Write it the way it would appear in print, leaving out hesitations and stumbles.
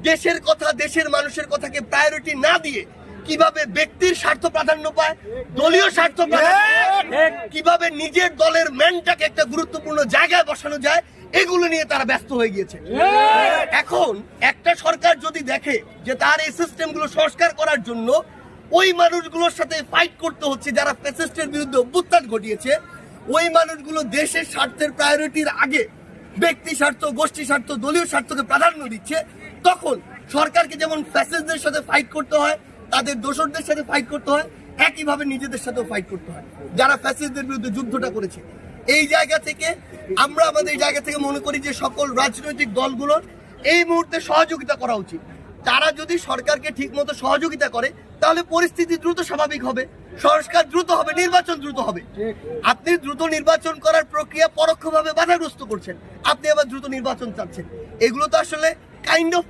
দেশের কথা, দেশের মানুষের কথাকে প্রায়োরিটি না দিয়ে কিভাবে ব্যক্তির স্বার্থ প্রাধান্য পায়, দলীয় স্বার্থ প্রাধান্য, কিভাবে নিজের দলের ম্যানটাকে একটা গুরুত্বপূর্ণ জায়গায় বসানো যায়, এগুলো নিয়ে তারা ব্যস্ত হয়ে গিয়েছে। এখন একটা সরকার যদি দেখে যে তার এই সিস্টেমগুলো সংস্কার করার জন্য ওই মানুষগুলোর সাথে ফাইট করতে হচ্ছে যারা ফ্যাসিস্টের বিরুদ্ধে অভ্যুত্থান ঘটিয়েছে, ওই মানুষগুলো দেশের স্বার্থের প্রায়োরিটির আগে ব্যক্তি স্বার্থ, গোষ্ঠী স্বার্থ, দলীয় স্বার্থকে প্রাধান্য দিচ্ছে, তখন সরকারকে যেমন ফ্যাসিস্টদের সাথে ফাইট করতে হয়, তাদের দোসরদের সাথে ফাইট করতে হয়, একইভাবে নিজেদের সাথেও ফাইট করতে হয় যারা ফ্যাসিস্টদের বিরুদ্ধে যুদ্ধটা করেছে। এই জায়গা থেকে আমরা আমাদের জায়গা থেকে মনে করি যে সকল রাজনৈতিক দলগুলোর এই মুহূর্তে সহযোগিতা করা উচিত। তারা যদি সরকারকে ঠিকমতো সহযোগিতা করে তাহলে পরিস্থিতি দ্রুত স্বাভাবিক হবে, সংস্কার দ্রুত হবে, নির্বাচন দ্রুত হবে। আপনি দ্রুত নির্বাচন করার প্রক্রিয়া পরোক্ষভাবে বাধাগ্রস্ত করছেন, আপনি আবার দ্রুত নির্বাচন চাচ্ছেন, এগুলো তো আসলে কাইন্ড অফ